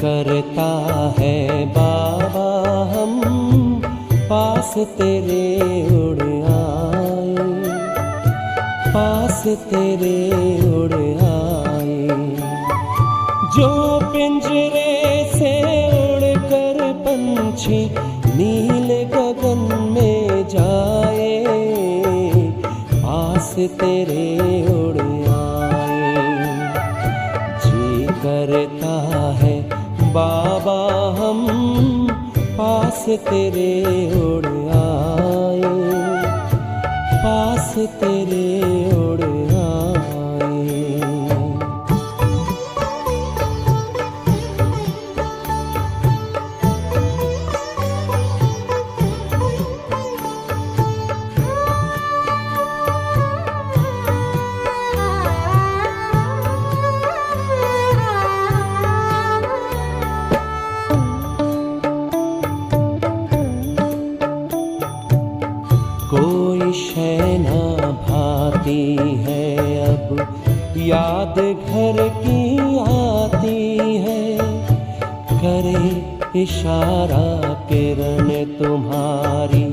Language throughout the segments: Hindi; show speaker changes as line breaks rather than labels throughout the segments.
करता है बाबा हम पास तेरे उड़ आए, पास तेरे उड़ आए। जो पिंजरे से उड़कर पंछी नीले गगन में जाए, पास तेरे उड़ आए। जी करता है बाबा हम पास तेरे उड़ आए, पास तेरे उड़ आए। कोई शै ना भाती है अब याद घर की आती है, करे इशारा किरण तुम्हारी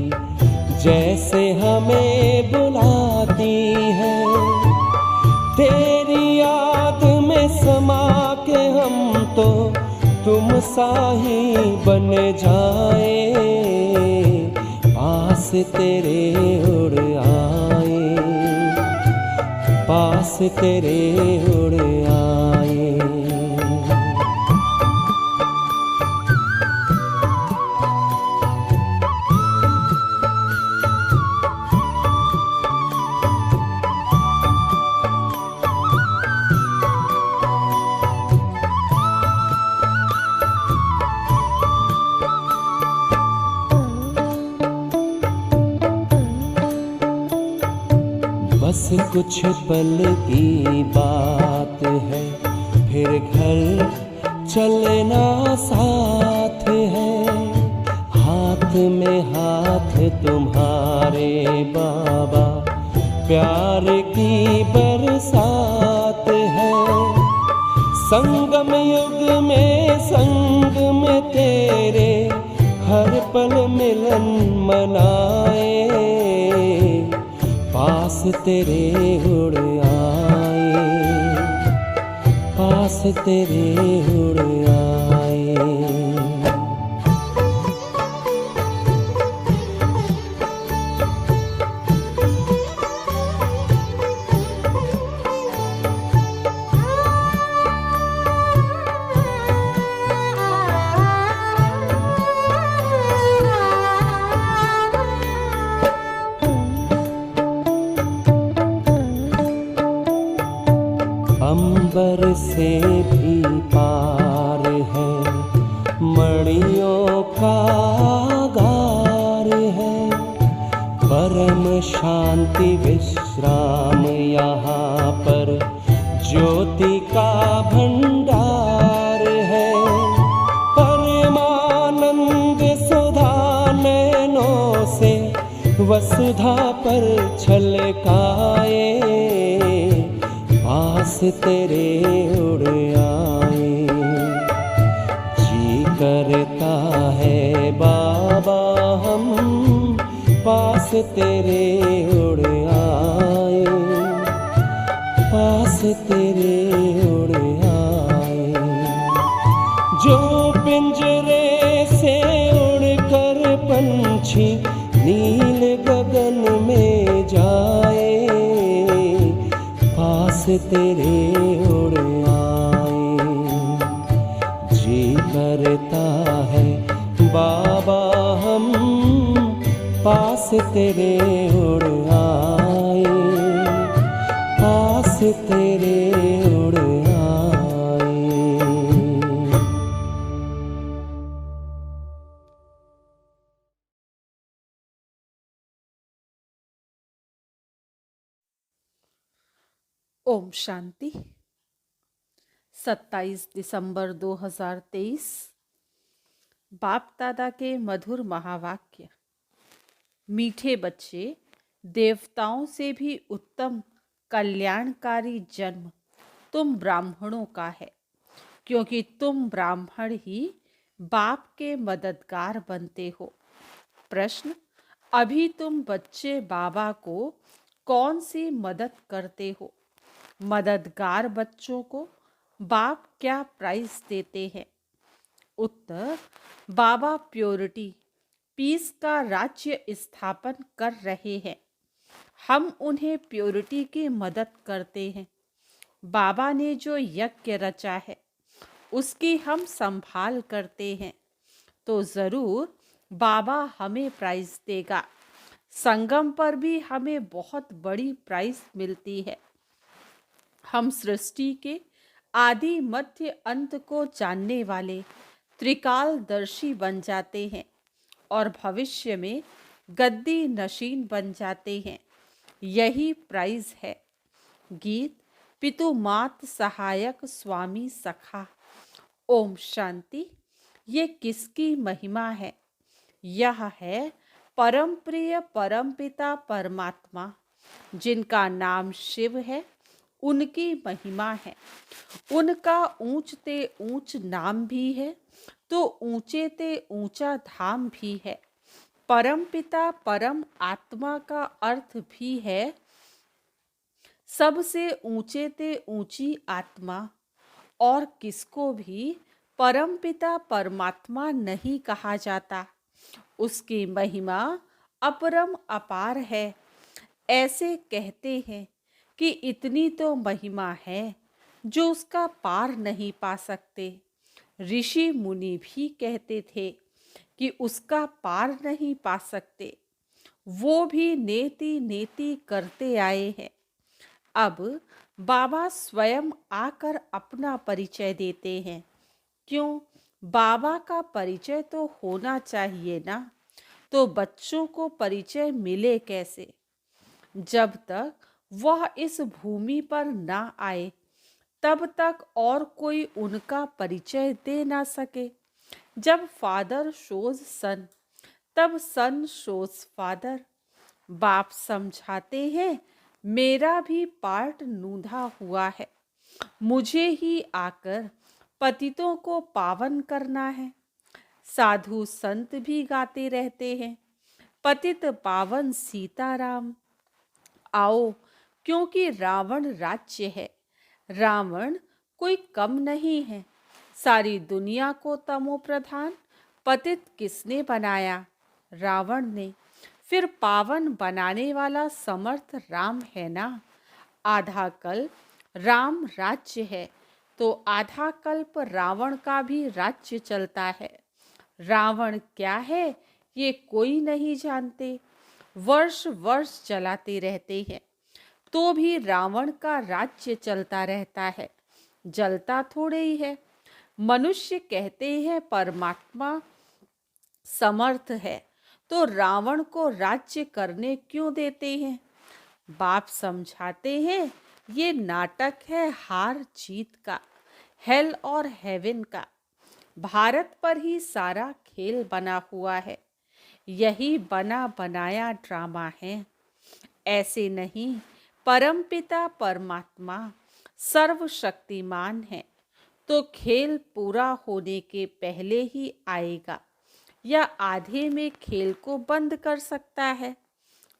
जैसे हमें बुलाती है। तेरी याद में समा के हम तो तुम सा ही बन जाए, पास तेरे उड़ आए, पास तेरे उड़ आए। बस कुछ पल की बात है, फिर घर चलना साथ है। हाथ में हाथ तुम्हारे बाबा प्यार की बरसात है। संगम युग में संग में तेरे हर पल मिलन मनाए, पास तेरे उड़ आए, पास तेरे उड़ आए। अंबर से भी पार है, मणियों का गार है। परम शांति विश्राम यहाँ पर ज्योति का भंडार है। परमानंद सुधा नैनों से वसुधा पर छलकाए, पास तेरे उड़ आए। जी करता है बाबा हम पास तेरे उड़ आए, पास तेरे उड़ आए। जो पिंजरे से उड़कर पंछी नील गगन में जाए, पास तेरे उड़ आए। जी करता है बाबा हम पास तेरे उड़ आए, पास तेरे उड़ आए।
ओम शांति। 27 दिसंबर 2023 बाप दादा के मधुर महावाक्य। मीठे बच्चे, देवताओं से भी उत्तम कल्याणकारी जन्म तुम ब्राह्मणों का है, क्योंकि तुम ब्राह्मण ही बाप के मददगार बनते हो। प्रश्न, अभी तुम बच्चे बाबा को कौन सी मदद करते हो? मददगार बच्चों को बाप क्या प्राइज देते हैं? उत्तर, बाबा प्योरिटी पीस का राज्य स्थापन कर रहे हैं। हम उन्हें प्योरिटी की मदद करते हैं। बाबा ने जो यज्ञ रचा है उसकी हम संभाल करते हैं, तो ज़रूर बाबा हमें प्राइज देगा। संगम पर भी हमें बहुत बड़ी प्राइज मिलती है। हम सृष्टि के आदि मध्य अंत को जानने वाले त्रिकालदर्शी बन जाते हैं और भविष्य में गद्दी नशीन बन जाते हैं। यही प्राइज है। गीत पितु मात सहायक स्वामी सखा। ओम शांति। ये किसकी महिमा है? यह है परम प्रिय परमपिता परमात्मा, जिनका नाम शिव है, उनकी महिमा है। उनका ऊंचते ऊंच नाम भी है तो ऊंचे ते ऊंचा धाम भी है। परमपिता परम आत्मा का अर्थ भी है सबसे ऊंचे ते ऊंची आत्मा। और किसको भी परमपिता परमात्मा नहीं कहा जाता। उसकी महिमा अपरम अपार है। ऐसे कहते हैं कि इतनी तो महिमा है जो उसका पार नहीं पा सकते। ऋषि मुनि भी कहते थे कि उसका पार नहीं पा सकते। वो भी नेति नेति करते आए हैं। अब बाबा स्वयं आकर अपना परिचय देते हैं। क्यों? बाबा का परिचय तो होना चाहिए ना, तो बच्चों को परिचय मिले कैसे? जब तक वह इस भूमि पर ना आए तब तक और कोई उनका परिचय दे ना सके। जब फादर शोज सन, तब सन शोज फादर। बाप समझाते हैं मेरा भी पार्ट नूंधा हुआ है। मुझे ही आकर पतितों को पावन करना है। साधु संत भी गाते रहते हैं, पतित पावन सीताराम। आओ, क्योंकि रावण राज्य है। रावण कोई कम नहीं है। सारी दुनिया को तमो प्रधान पतित किसने बनाया? रावण ने। फिर पावन बनाने वाला समर्थ राम है ना। आधा कल्प राम राज्य है तो आधा कल्प रावण का भी राज्य चलता है। रावण क्या है ये कोई नहीं जानते। वर्ष वर्ष चलाते रहते हैं तो भी रावण का राज्य चलता रहता है, जलता थोड़े ही है। मनुष्य कहते हैं परमात्मा समर्थ है तो रावण को राज्य करने क्यों देते हैं? बाप समझाते हैं ये नाटक है हार जीत का, हेल और हेवन का। भारत पर ही सारा खेल बना हुआ है। यही बना बनाया ड्रामा है। ऐसे नहीं, परमपिता परमात्मा सर्वशक्तिमान है तो खेल पूरा होने के पहले ही आएगा या आधे में खेल को बंद कर सकता है।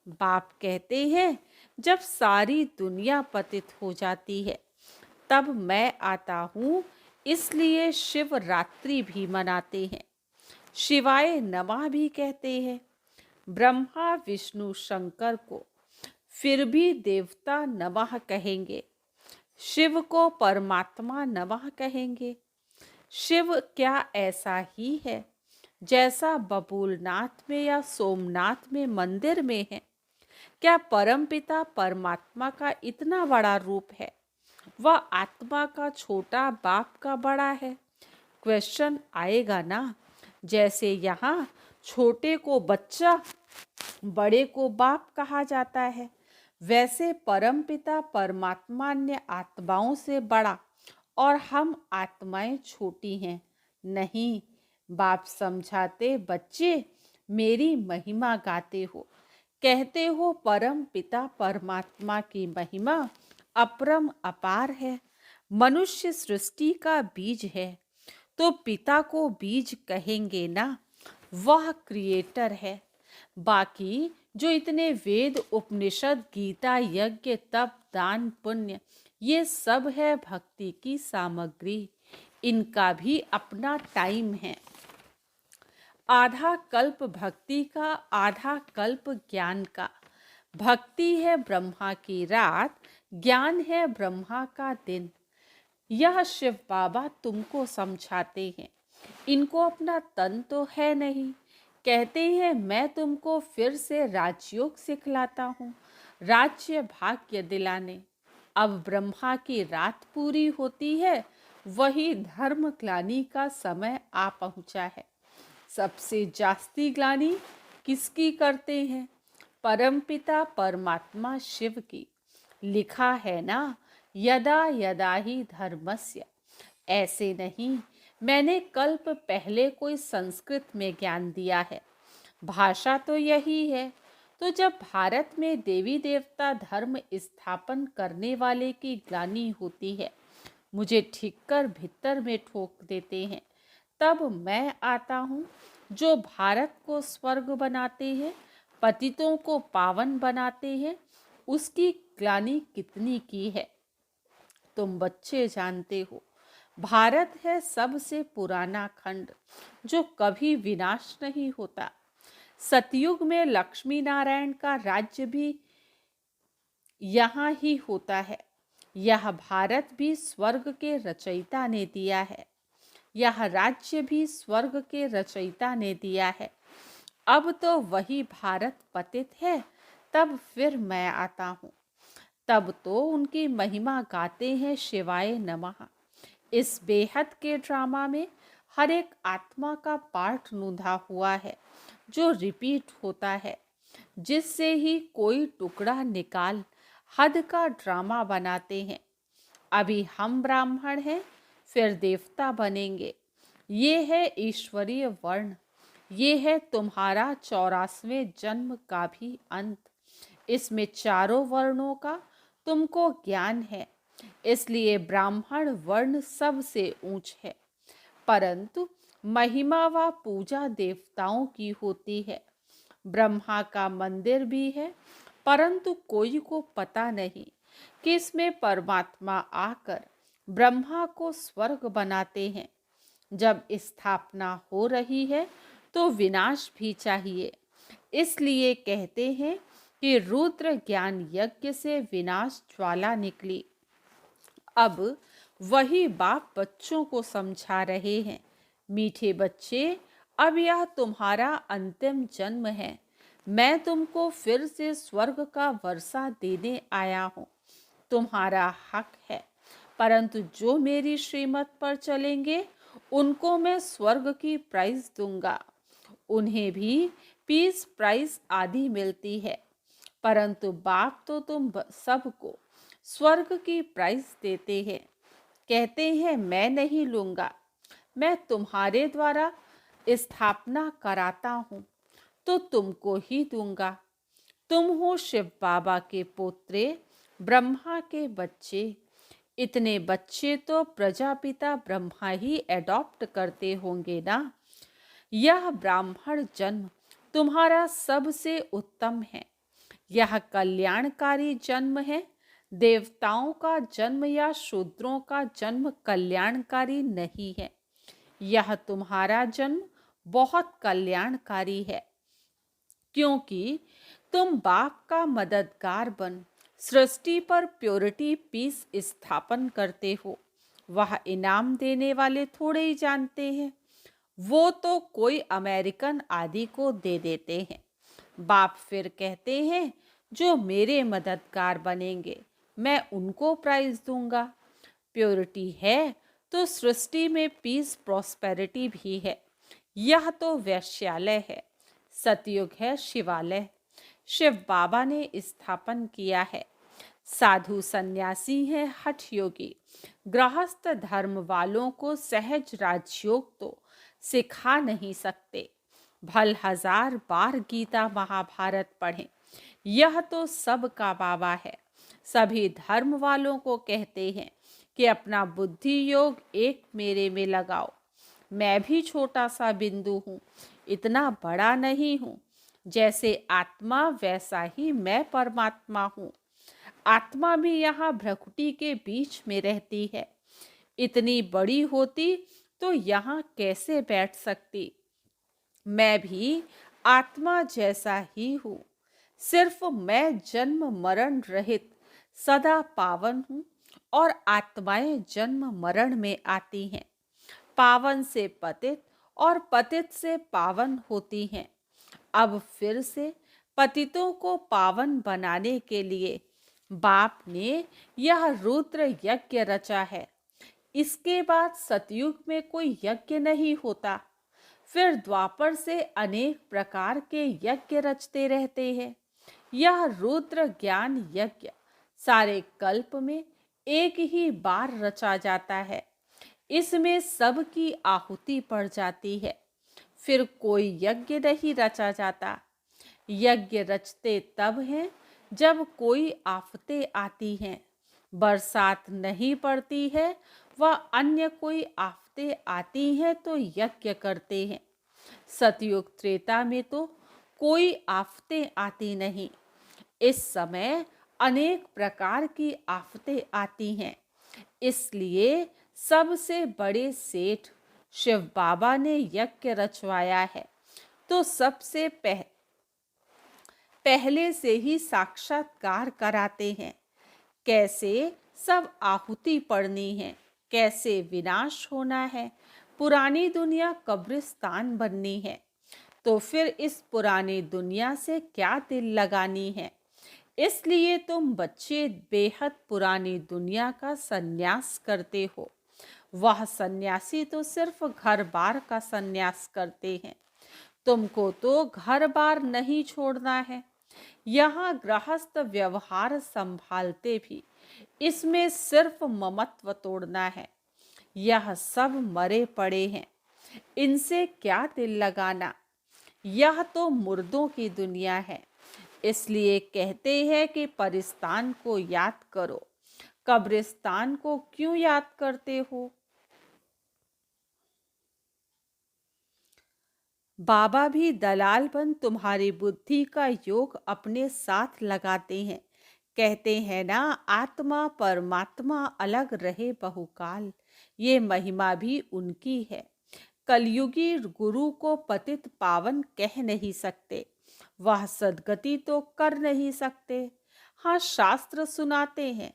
बाप कहते हैं जब सारी दुनिया पतित हो जाती है तब मैं आता हूँ, इसलिए शिवरात्रि भी मनाते हैं। शिवाय नमः भी कहते हैं। ब्रह्मा विष्णु शंकर को फिर भी देवता नमः कहेंगे, शिव को परमात्मा नमः कहेंगे। शिव क्या ऐसा ही है जैसा बबूलनाथ में या सोमनाथ में मंदिर में है? क्या परमपिता परमात्मा का इतना बड़ा रूप है? वह आत्मा का छोटा, बाप का बड़ा है? क्वेश्चन आएगा ना। जैसे यहाँ छोटे को बच्चा, बड़े को बाप कहा जाता है, वैसे परमपिता परमात्मा ने आत्माओं से बड़ा और हम आत्माएं छोटी हैं। नहीं, बाप समझाते बच्चे मेरी महिमा गाते हो, कहते हो परम पिता परमात्मा की महिमा अपरम अपार है। मनुष्य सृष्टि का बीज है, तो पिता को बीज कहेंगे ना, वह क्रिएटर है। बाकी जो इतने वेद, उपनिषद, गीता, यज्ञ, तप, दान, पुण्य, ये सब है भक्ति की सामग्री। इनका भी अपना टाइम है। आधा कल्प भक्ति का, आधा कल्प ज्ञान का। भक्ति है ब्रह्मा की रात, ज्ञान है ब्रह्मा का दिन। यह शिव बाबा तुमको समझाते हैं। इनको अपना तन तो है नहीं। कहते हैं मैं तुमको फिर से राजयोग सिखलाता हूँ, राज्य भाग्य दिलाने। अब ब्रह्मा की रात पूरी होती है, वही धर्म ग्लानि का समय आ पहुँचा है। सबसे जास्ती ग्लानि किसकी करते हैं? परमपिता परमात्मा शिव की। लिखा है ना, यदा यदा ही धर्मस्य। ऐसे नहीं, मैंने कल्प पहले कोई संस्कृत में ज्ञान दिया है, भाषा तो यही है। तो जब भारत में देवी देवता धर्म स्थापन करने वाले की ग्लानि होती है, मुझे ठीक कर भीतर में ठोक देते हैं, तब मैं आता हूँ जो भारत को स्वर्ग बनाते हैं, पतितों को पावन बनाते हैं। उसकी ग्लानि कितनी की है तुम बच्चे जानते हो। भारत है सबसे पुराना खंड, जो कभी विनाश नहीं होता। सतयुग में लक्ष्मी नारायण का राज्य भी यहाँ ही होता है। यह भारत भी स्वर्ग के रचयिता ने दिया है। यह राज्य भी स्वर्ग के रचयिता ने दिया है। अब तो वही भारत पतित है, तब फिर मैं आता हूँ। तब तो उनकी महिमा गाते हैं शिवाय नमः। इस बेहद के ड्रामा में हर एक आत्मा का पार्ट नूंधा हुआ है, जो रिपीट होता है, जिससे ही कोई टुकड़ा निकाल हद का ड्रामा बनाते हैं। अभी हम ब्राह्मण हैं, फिर देवता बनेंगे। ये है ईश्वरीय वर्ण। ये है तुम्हारा 84वें जन्म का भी अंत। इसमें चारों वर्णों का तुमको ज्ञान है, इसलिए ब्राह्मण वर्ण सबसे ऊंच है। परंतु महिमा व पूजा देवताओं की होती है। ब्रह्मा का मंदिर भी है, परंतु कोई को पता नहीं कि इसमें परमात्मा आकर ब्रह्मा को स्वर्ग बनाते हैं। जब स्थापना हो रही है तो विनाश भी चाहिए। इसलिए कहते हैं कि रुद्र ज्ञान यज्ञ से विनाश ज्वाला निकली। अब वही बाप बच्चों को समझा रहे हैं, मीठे बच्चे, अब यह तुम्हारा अंतिम जन्म है। मैं तुमको फिर से स्वर्ग का वर्षा देने आया हूँ। तुम्हारा हक है, परंतु जो मेरी श्रीमत पर चलेंगे उनको मैं स्वर्ग की प्राइज दूंगा। उन्हें भी पीस प्राइज आदि मिलती है, परंतु बाप तो तुम सबको स्वर्ग की प्राइज देते हैं। कहते हैं मैं नहीं लूंगा, मैं तुम्हारे द्वारा स्थापना कराता हूँ, तो तुमको ही दूंगा। तुम हो शिव बाबा के पोत्रे, ब्रह्मा के बच्चे। इतने बच्चे तो प्रजापिता ब्रह्मा ही एडॉप्ट करते होंगे ना। यह ब्राह्मण जन्म तुम्हारा सबसे उत्तम है। यह कल्याणकारी जन्म है। देवताओं का जन्म या शूद्रों का जन्म कल्याणकारी नहीं है। यह तुम्हारा जन्म बहुत कल्याणकारी है, क्योंकि तुम बाप का मददगार बन सृष्टि पर प्योरिटी पीस स्थापन करते हो। वह इनाम देने वाले थोड़े ही जानते हैं, वो तो कोई अमेरिकन आदि को दे देते हैं। बाप फिर कहते हैं जो मेरे मददगार बनेंगे मैं उनको प्राइज दूंगा। प्योरिटी है तो सृष्टि में पीस प्रॉस्पेरिटी भी है। यह तो वैश्यालय है, सतयुग है शिवालय। शिव बाबा ने स्थापन किया है। साधु सन्यासी है हठ योगी। गृहस्थ धर्म वालों को सहज राजयोग तो सिखा नहीं सकते। भल 1000 बार गीता महाभारत पढ़ें, यह तो सबका बाबा है। सभी धर्म वालों को कहते हैं कि अपना बुद्धि योग एक मेरे में लगाओ। मैं भी छोटा सा बिंदु हूँ, इतना बड़ा नहीं हूँ। जैसे आत्मा वैसा ही मैं परमात्मा हूँ। आत्मा भी यहाँ भ्रकुटी के बीच में रहती है। इतनी बड़ी होती तो यहाँ कैसे बैठ सकती। मैं भी आत्मा जैसा ही हूँ, सिर्फ मैं जन्म मरण रहित सदा पावन हूँ और आत्माएं जन्म मरण में आती हैं। पावन से पतित और पतित से पावन होती हैं। अब फिर से पतितों को पावन बनाने के लिए बाप ने यह रुद्र यज्ञ रचा है। इसके बाद सतयुग में कोई यज्ञ नहीं होता। फिर द्वापर से अनेक प्रकार के यज्ञ रचते रहते हैं। यह रुद्र ज्ञान यज्ञ सारे कल्प में एक ही बार रचा जाता है। इसमें सबकी आहुति पड़ जाती है। फिर कोई यज्ञ नहीं रचा जाता। यज्ञ रचते तब हैं जब कोई आफतें आती हैं, बरसात नहीं पड़ती है व अन्य कोई आफतें आती हैं तो यज्ञ करते हैं। सतयुग त्रेता में तो कोई आफतें आती नहीं। इस समय अनेक प्रकार की आफतें आती हैं। इसलिए सबसे बड़े सेठ शिव बाबा ने यज्ञ रचवाया है, तो सबसे पहले से ही साक्षात्कार कराते हैं। कैसे सब आहुति पड़नी है, कैसे विनाश होना है, पुरानी दुनिया कब्रिस्तान बननी है। तो फिर इस पुरानी दुनिया से क्या दिल लगानी है। इसलिए तुम बच्चे बेहद पुरानी दुनिया का सन्यास करते हो। वह सन्यासी तो सिर्फ घर बार का सन्यास करते हैं। तुमको तो घर बार नहीं छोड़ना है। यहाँ गृहस्थ व्यवहार संभालते भी इसमें सिर्फ ममत्व तोड़ना है। यह सब मरे पड़े हैं, इनसे क्या दिल लगाना। यह तो मुर्दों की दुनिया है। इसलिए कहते हैं कि परिस्तान को याद करो। कब्रिस्तान को क्यों याद करते हो। बाबा भी दलाल बन तुम्हारी बुद्धि का योग अपने साथ लगाते हैं। कहते हैं ना, आत्मा परमात्मा अलग रहे बहुकाल। ये महिमा भी उनकी है। कलयुगी गुरु को पतित पावन कह नहीं सकते। वह सदगति तो कर नहीं सकते। हाँ, शास्त्र सुनाते हैं,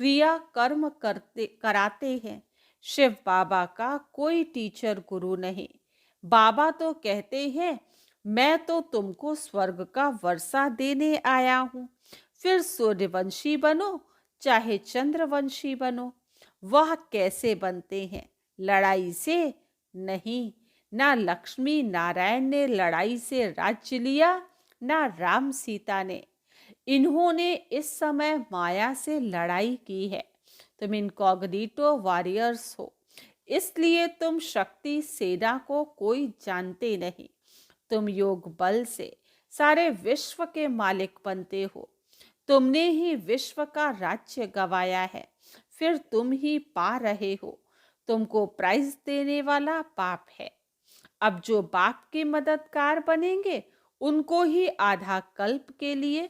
क्रिया कर्म कराते हैं। शिव बाबा का कोई टीचर गुरु नहीं। बाबा तो कहते हैं, मैं तो तुमको स्वर्ग का वर्षा देने आया हूँ। फिर सूर्यवंशी बनो चाहे चंद्रवंशी बनो। वह कैसे बनते हैं, लड़ाई से नहीं। ना लक्ष्मी नारायण ने लड़ाई से राज्य लिया, ना राम सीता ने। इन्होंने इस समय माया से लड़ाई की है। तुम इनकॉग्निटो वॉरियर्स हो, इसलिए तुम शक्ति सेना को कोई जानते नहीं। तुम योग बल से सारे विश्व के मालिक बनते हो। तुमने ही विश्व का राज्य गवाया है, फिर तुम ही पा रहे हो। तुमको प्राइज देने वाला बाप है। अब जो बाप के मददगार बनेंगे उनको ही आधा कल्प के लिए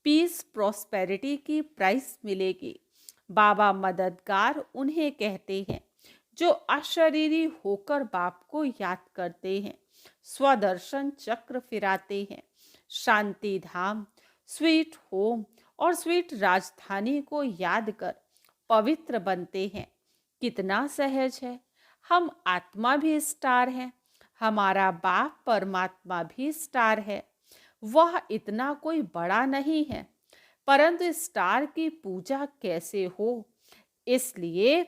पीस प्रॉस्पेरिटी की प्राइज मिलेगी। बाबा मददगार उन्हें कहते हैं जो अशरीरी होकर बाप को याद करते हैं, स्वदर्शन चक्र फिराते हैं, शांति धाम, स्वीट होम और स्वीट राजधानी को याद कर पवित्र बनते हैं। कितना सहज है। हम आत्मा भी स्टार हैं, हमारा बाप परमात्मा भी स्टार है। वह इतना कोई बड़ा नहीं है, परंतु स्टार की पूजा कैसे हो, इसलिए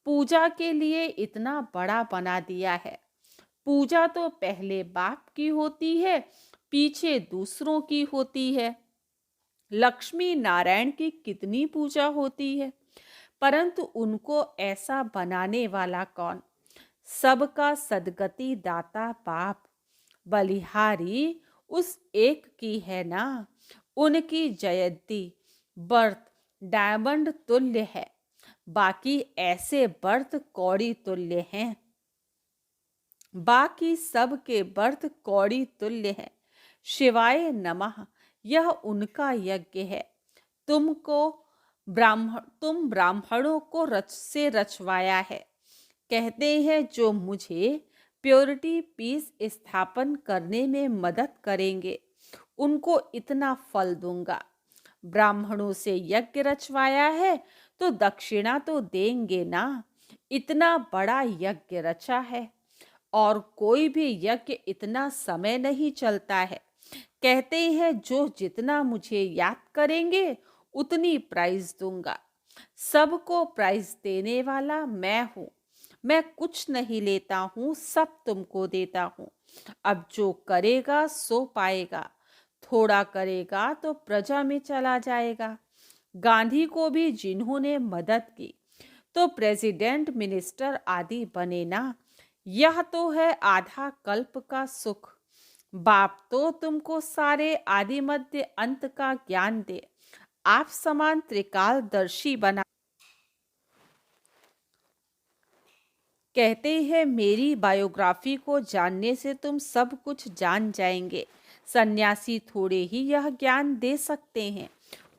पूजा के लिए इतना बड़ा बना दिया है। पूजा तो पहले बाप की होती है, पीछे दूसरों की होती है। लक्ष्मी नारायण की कितनी पूजा होती है, परंतु उनको ऐसा बनाने वाला कौन। सबका सदगति दाता बाप, बलिहारी उस एक की है ना। उनकी जयंती बर्थ डायमंड तुल्य है। बाकी ऐसे व्रत कौड़ी तुल्य हैं। बाकी सब के व्रत कौड़ी तुल्य हैं। शिवाय नमः यह उनका यज्ञ है। तुम ब्राह्मणों को रचवाया है। कहते हैं जो मुझे प्योरिटी पीस स्थापन करने में मदद करेंगे उनको इतना फल दूंगा। ब्राह्मणों से यज्ञ रचवाया है तो दक्षिणा तो देंगे ना। इतना बड़ा यज्ञ रचा है और कोई भी यज्ञ इतना समय नहीं चलता है। कहते हैं जो जितना मुझे याद करेंगे उतनी प्राइज दूंगा। सबको प्राइज देने वाला मैं हूँ। मैं कुछ नहीं लेता हूँ, सब तुमको देता हूँ। अब जो करेगा सो पाएगा। थोड़ा करेगा तो प्रजा में चला जाएगा। गांधी को भी जिन्होंने मदद की तो प्रेसिडेंट मिनिस्टर आदि बने ना। यह तो है आधा कल्प का सुख। बाप तो तुमको सारे आदि मध्य अंत का ज्ञान दे। आप समान त्रिकालदर्शी बना। कहते हैं मेरी बायोग्राफी को जानने से तुम सब कुछ जान जाएंगे। सन्यासी थोड़े ही यह ज्ञान दे सकते हैं।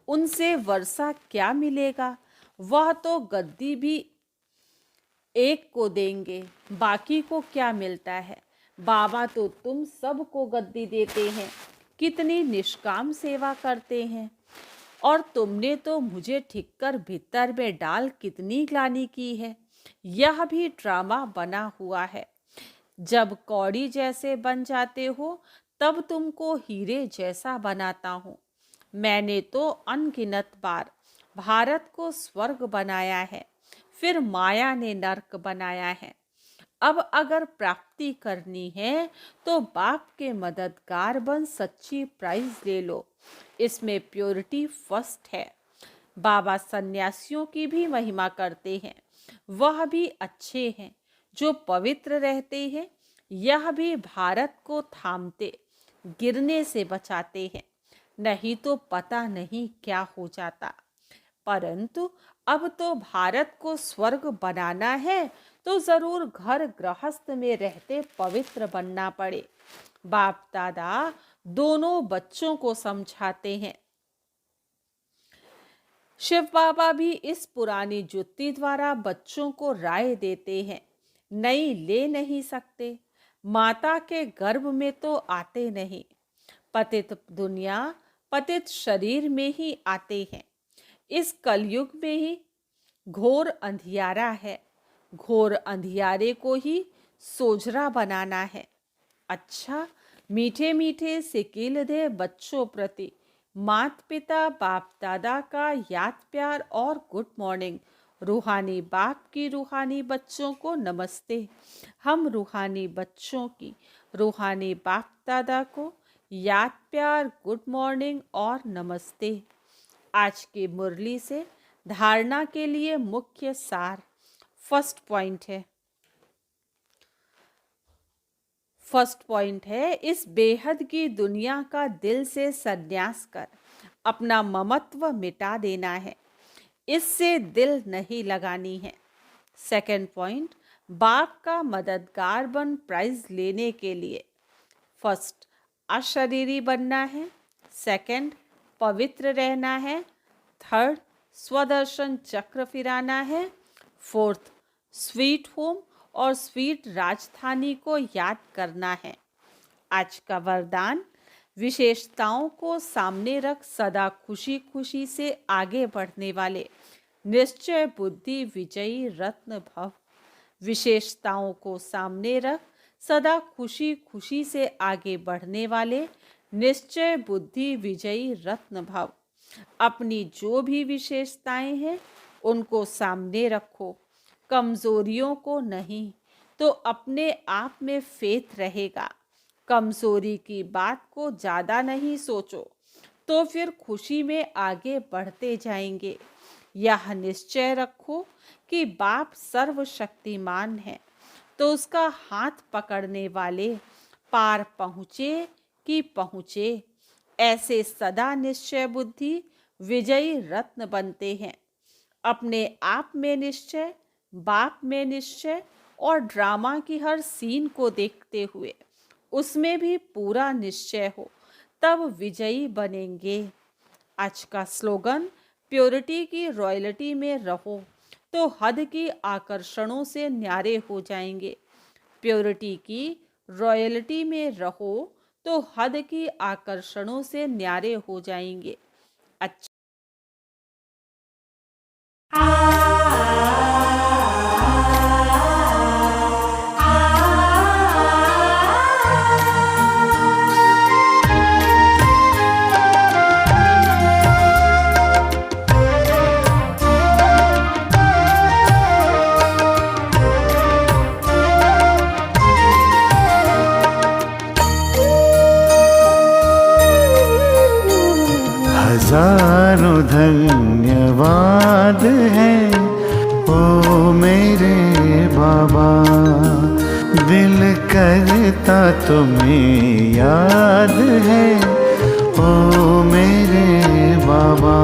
उनसे वर्षा क्या मिलेगा? वह तो गद्दी भी एक को देंगे, बाकी को क्या मिलता है? बाबा तो तुम सबको गद्दी देते हैं। कितनी निष्काम सेवा करते हैं। और तुमने तो मुझे ठिक्कर भीतर में डाल कितनी ग्लानि की है। यह भी ड्रामा बना हुआ है। जब कौड़ी जैसे बन जाते हो तब तुमको हीरे जैसा बनाता हूँ। मैंने तो अनगिनत बार भारत को स्वर्ग बनाया है, फिर माया ने नर्क बनाया है। अब अगर प्राप्ति करनी है तो बाप के मददगार बन सच्ची प्राइज ले लो। इसमें प्योरिटी फर्स्ट है। बाबा सन्यासियों की भी महिमा करते हैं। वह भी अच्छे हैं जो पवित्र रहते हैं। यह भी भारत को थामते, गिरने से बचाते हैं। नहीं तो पता नहीं क्या हो जाता। परंतु अब तो भारत को स्वर्ग बनाना है तो जरूर घर गृहस्थ में रहते पवित्र बनना पड़े। बाप दादा दोनों बच्चों को समझाते हैं। शिव बाबा भी इस पुरानी जुत्ती द्वारा बच्चों को राय देते हैं। नई ले नहीं सकते। माता के गर्भ में तो आते नहीं। पतित दुनिया पतित शरीर में ही आते हैं। इस कलयुग में ही घोर अंधियारा है। घोर अंधियारे को ही सोझरा बनाना है। अच्छा मीठे मीठे सिकील दे बच्चों प्रति मात पिता बाप दादा का याद प्यार और गुड मॉर्निंग। रूहानी बाप की रूहानी बच्चों को नमस्ते। हम रूहानी बच्चों की रूहानी बाप दादा को याद प्यार गुड मॉर्निंग और नमस्ते। आज की मुरली से धारणा के लिए मुख्य सार फर्स्ट पॉइंट है इस बेहद की दुनिया का दिल से संन्यास कर अपना ममत्व मिटा देना है। इससे दिल नहीं लगानी है। सेकंड पॉइंट बाप का मददगार बन प्राइज लेने के लिए फर्स्ट अशरीरी बनना है। सेकंड पवित्र रहना है। थर्ड स्वदर्शन चक्र फिराना है। फोर्थ स्वीट होम और स्वीट राजधानी को याद करना है। आज का वरदान विशेषताओं को सामने रख सदा खुशी खुशी से आगे बढ़ने वाले निश्चय बुद्धि विजयी रत्न भव। विशेषताओं को सामने रख सदा खुशी खुशी से आगे बढ़ने वाले निश्चय बुद्धि विजयी रत्न भव। अपनी जो भी विशेषताएं हैं उनको सामने रखो, कमजोरियों को नहीं। तो अपने आप में फेथ रहेगा। कमजोरी की बात को ज़्यादा नहीं सोचो तो फिर खुशी में आगे बढ़ते जाएंगे। यह निश्चय रखो कि बाप सर्वशक्तिमान है तो उसका हाथ पकड़ने वाले पार पहुँचे कि पहुँचे। ऐसे सदा निश्चय बुद्धि विजयी रत्न बनते हैं। अपने आप में निश्चय, बाप में निश्चय और ड्रामा की हर सीन को देखते हुए उसमें भी पूरा निश्चय हो, तब विजयी बनेंगे। आज का स्लोगन प्योरिटी की रॉयल्टी में रहो तो हद की आकर्षणों से न्यारे हो जाएंगे। प्योरिटी की रॉयल्टी में रहो तो हद की आकर्षणों से न्यारे हो जाएंगे। अच्छा।
हजारों धन्यवाद है ओ मेरे बाबा, दिल करता तुम्हें याद है ओ मेरे बाबा।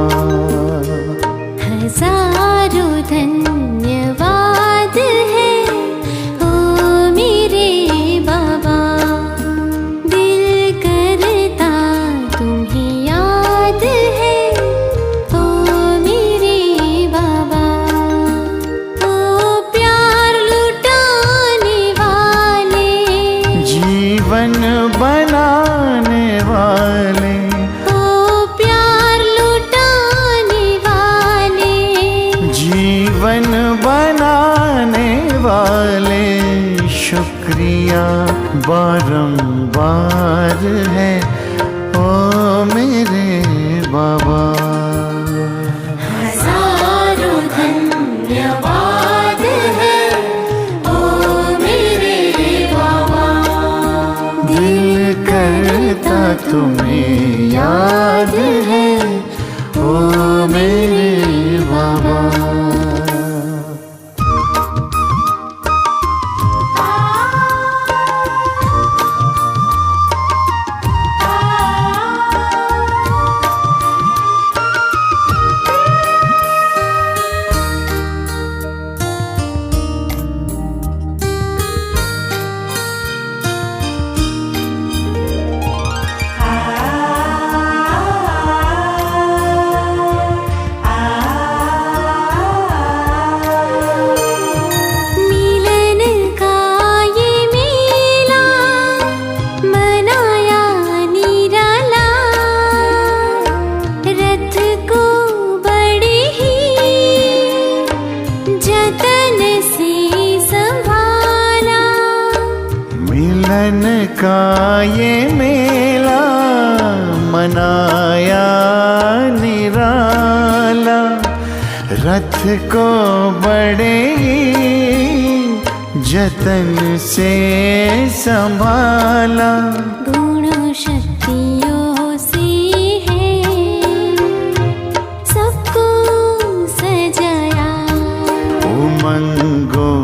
हजारों धन्यवाद है ओ मेरे बाबा, दिल करता तुम्हें याद है ओ मेरे बाबा। ओ प्यार लुटाने वाले,
जीवन बनाने वाले,
ओ प्यार लुटाने वाले,
जीवन बनाने वाले, शुक्रिया बारंबार है ओ मेरे बाबा।
हजारों धन्यवाद है ओ मेरे बाबा,
दिल करता तुम्हें याद है ओ मेरे बाबा।
मिलन का ये मेला मनाया निराला, रथ को बड़े ही जतन से संभाला।
मिलन का ये मेला मनाया निराला, रथ को बड़े जतन से संभाला।
गुणों शक्तियों से है सबको सजाया,
उमंगों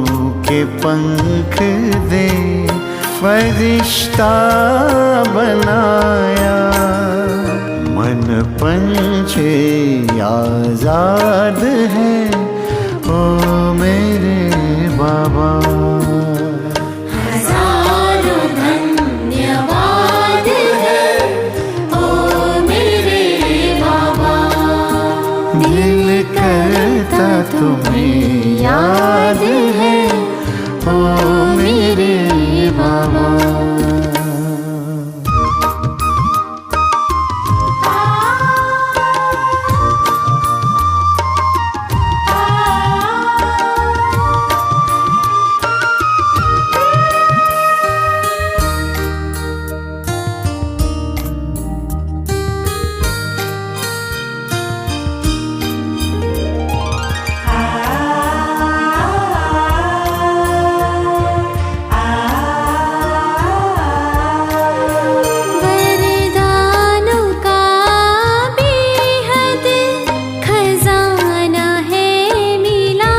के पंख दे फरिश्ता बनाया। मन पंछी आजाद है ओ मेरे बाबा।
हजारों धन्यवाद है ओ मेरे बाबा,
दिल करता तुम्हें याद है ओ मेरे बाबा।
वरदानों का बेहद खजाना है मिला,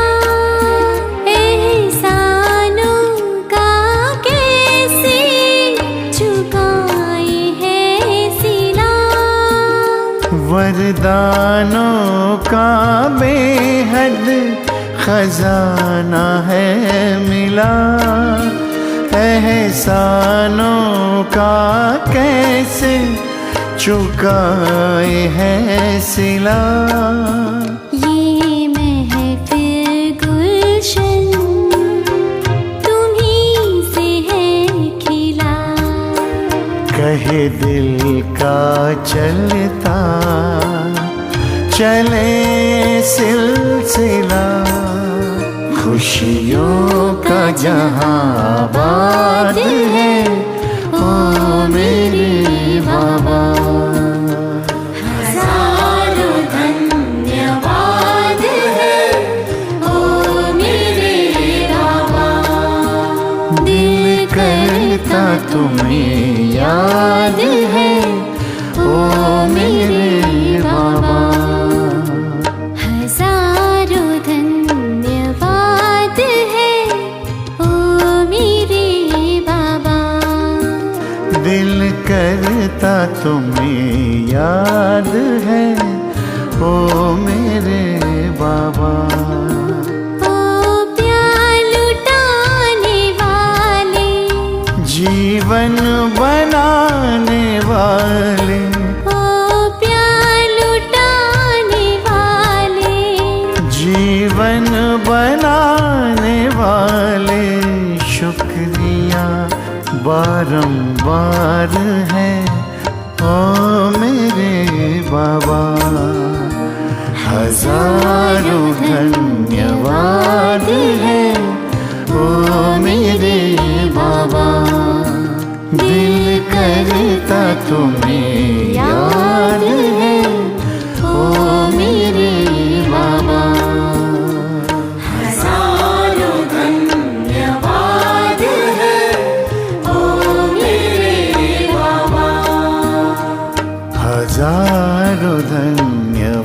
एहसानों का कैसे चुकाए है सिला।
वरदानों का बेहद खजाना है मिला, एहसानों का कैसे चुकाए है सिला।
ये महफिल गुलशन तुम्हीं से है खिला,
कहे दिल का चलता चले सिलसिला, खुशियों का जहां आबाद है ओ मेरे बाबा।
हजारों धन्यवाद है ओ मेरे बाबा,
दिल करता तुम्हें याद है ओ मेरे बाबा।
हजारों धन्यवाद है ओ मेरे बाबा,
दिल करता तुम्हें याद है ओ मेरे बाबा।
ओ प्यार लुटाने वाले,
जीवन बनाने वाले,
ओ प्यार लुटाने वाले,
जीवन बनाने वाले, शुक्रिया बारंबार है ओ मेरे बाबा। हजारों धन्यवाद है ओ मेरे बाबा, दिल करता तुम्हें याद है ओ मेरे बाबा।
हजारों धन्यवाद है ओ मेरे बाबा,
हजारों धन्यवाद